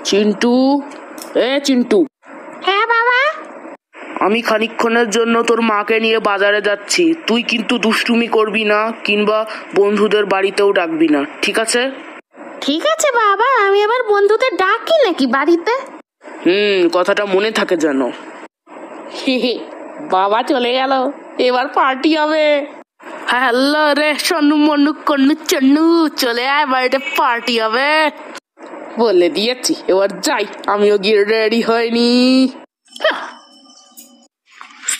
চিন্টু, চিন্টু। হ্যাঁ বাবা। আমি খানিকক্ষণের জন্য তোর মাকে নিয়ে বাজারে যাচ্ছি। তুই কিন্তু দুষ্টুমি করবি না, কিংবা বন্ধুদের বাড়িতেও ডাকবি না, ঠিক আছে? ঠিক আছে বাবা, আমি আবার বন্ধুদের ডাকি নাকি বাড়িতে? কথাটা মনে থাকে যেন। বাবা চলে গেল, এবার পার্টি হবে। হ্যালো রে সনু মনু কন্নু চন্নু, চলে আয়, বাড়িতে পার্টি হবে। বলে দিয়েছি, এবার যাই, আমিও গিয়ে রেডি হয়নি।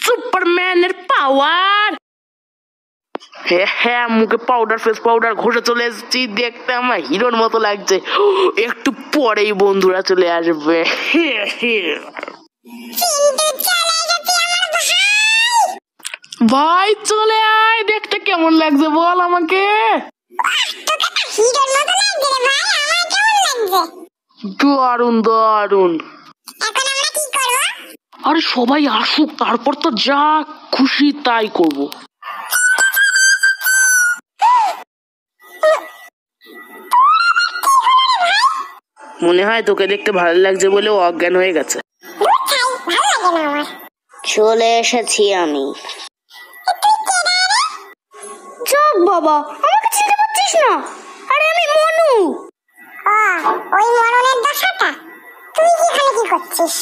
সুপারম্যানের পাওয়ার। হ্যাঁ, মুখে পাউডার, ফেস পাউডার ঘষে চলে এসেছি, দেখতে আমার হিরোর মতো লাগছে। একটু পরেই বন্ধুরা চলে আসবে। ভাই চলে আয়, দেখতে কেমন লাগছে বল আমাকে। দারুন দারুন। আরে সবাই আসুক, তারপর তো যা খুশি তাই করব। মনে হয় তোকে দেখতে ভালো লাগছে বলে অজ্ঞান হয়ে গেছে। চলে এসেছি আমি। চোখ বাবা, আমাকে চিনতে পারছিস না? আরে আমি মনু। ওই মরণের দশাটা, তুই এখানে কি করছিস?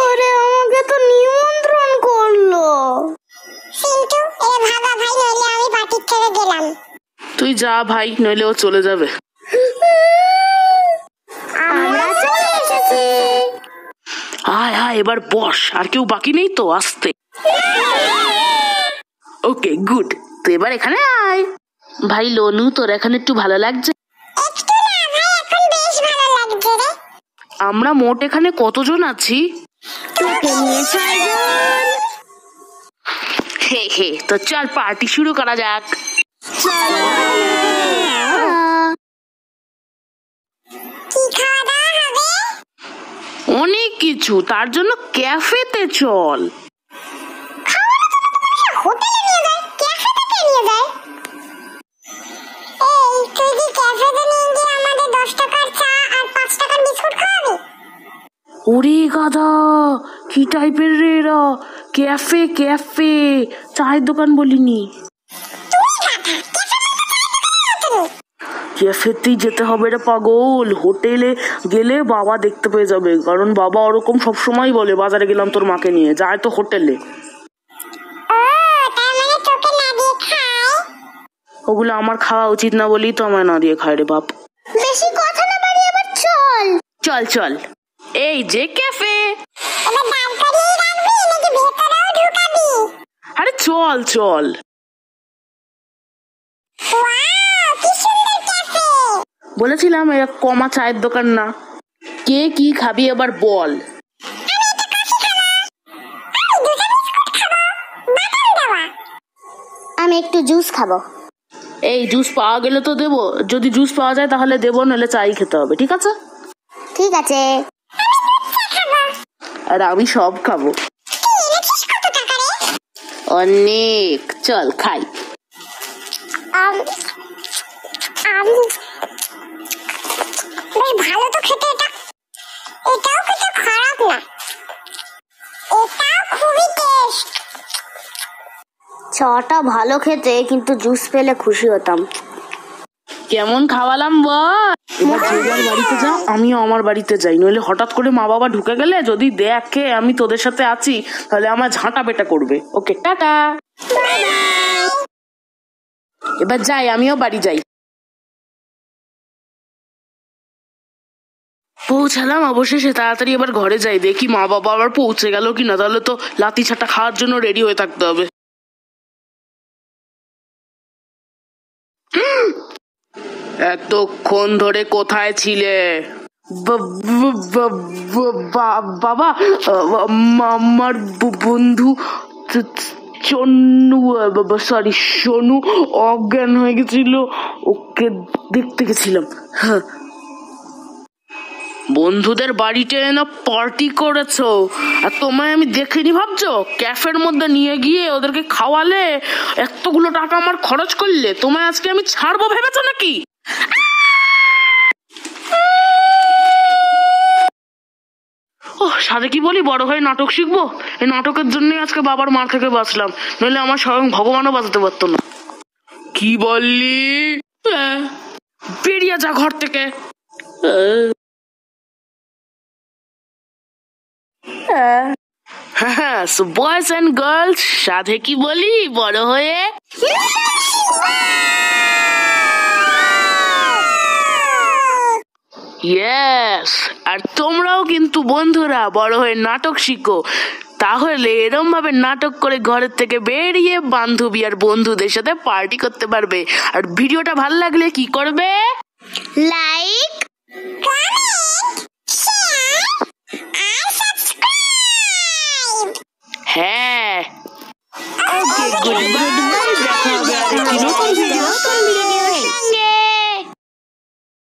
আরে আমাকে তো নিমন্ত্রণ করলো। সিন্টু, এ ভাগা ভাই, নইলে আমি পার্টি থেকে গেলাম। তুই যা ভাই, নইলে ও চলে যাবে। আমরা চলে এসেছি। আয় আয়, এবার বস, আর কেউ বাকি নেই তো, আসতে। ওকে গুড, তো এবার এখানে আয়। ভাই লনু, তোর এখানে একটু ভালো লাগছে? একটু না ভাই, এখন বেশ ভালো লাগছে রে। আমরা মোট এখানে কতজন আছি? তোকে নিয়ে 6 জন। হে, তো চল পার্টি শুরু করা যাক। কি খাওয়া দাওয়া হবে? অনেক কিছু, তার জন্য ক্যাফেতে চল। হোটেলে নিয়ে যায়, ক্যাফেতে কে নিয়ে যায়? এই তুই কি ক্যাফেতে নিয়ে গিয়ে আমাদের 10 টাকার চা আর 5 টাকার বিস্কুট খাওয়াবি? ওরে গাধা, কি টাইপের রে এরা? ক্যাফে ক্যাফে, চায়ের দোকান বলিনি। ক্যাফেতেই যেতে হবে রে পাগল। হোটেলে গেলে বাবা দেখতে পেয়ে যাবে, কারণ বাবা ওরকম সবসময় বলে বাজারে গেলাম তোর মাকে নিয়ে, যায় তো হোটেলে। ওগুলো আমার খাওয়া উচিত না বলেই তো আমায় না দিয়ে খায় রে বাপ। বেশি কথা না বাড়িয়ে এবার চল। চল চল, এই যে ক্যাফে। এবার দাঁড় করিয়ে রাখবি নাকি ভেতরেও ঢুকাবি? আরে চল চল। ওয়াও, কি সুন্দর ক্যাফে। বলেছিলাম এরা কমা চায়ের দোকান না। কে কি খাবি এবার বল। আমি একটু জুস খাবো। এই জুস পাওয়া গেলে তো দেবো, যদি জুস পাওয়া যায় তাহলে দেবো, নাহলে চাই খেতে হবে, ঠিক আছে? ঠিক আছে। আর আমি সব খাবো। অনেক, চল খাই। বেশ ভালো তো খেতে এটা। এটাও কিন্তু খারাপ না, এটাও খুবই টেস্ট। চাটা ভালো খেতে, কিন্তু জুস পেলে খুশি হতাম। কেমন খাওয়ালাম বল। এবার যে যার বাড়িতে যা, আমিও আমার বাড়িতে যাই, নইলে হঠাৎ করে মা বাবা ঢুকে গেলে যদি দেখে আমি তোদের সাথে আছি, তাহলে আমার ঝাঁটা পেটা করবে। ওকে টাটা। এবার যাই, আমিও বাড়ি যাই। পৌঁছালাম অবশেষে, তাড়াতাড়ি এবার ঘরে যাই, দেখি মা বাবা আবার পৌঁছে গেল কিনা, তাহলে তো লাতি ছাটা খাওয়ার জন্য রেডি হয়ে থাকতে হবে। এতক্ষণ ধরে কোথায় ছিলে? বাবা, আমার বন্ধু সোনু অজ্ঞান হয়ে গেছিল, ওকে দেখতে গেছিলাম। হ্যাঁ, বন্ধুদের বাড়িতে না পার্টি করেছো, আর তোমায় আমি দেখিনি ভাবছো? ক্যাফের মধ্যে নিয়ে গিয়ে ওদেরকে খাওয়ালে, এতগুলো টাকা আমার খরচ করলে, তোমায় আজকে আমি ছাড়বো ভেবেছো নাকি? সাথে কি বলি, বড় হয়ে নাটক শিখবো। এই নাটকের জন্যই আজকে বাবার মার থেকে বাঁচলাম, নইলে আমার স্বয়ং ভগবানও বাঁচাতে পারতো না। কি বললি? বেরিয়ে যা ঘর থেকে। হ্যাঁ, বয়েজ অ্যান্ড গার্লস, সাধে কি বলি, বড় হয়ে ইয়েস। আর তোমরাও কিন্তু বন্ধুরা বড় হয়ে নাটক শিখো, তাহলে এরম ভাবে নাটক করে ঘরের থেকে বেরিয়ে বান্ধবী আর বন্ধুদের সাথে পার্টি করতে পারবে। আর ভিডিওটা ভালো লাগলে কি করবে? লাইক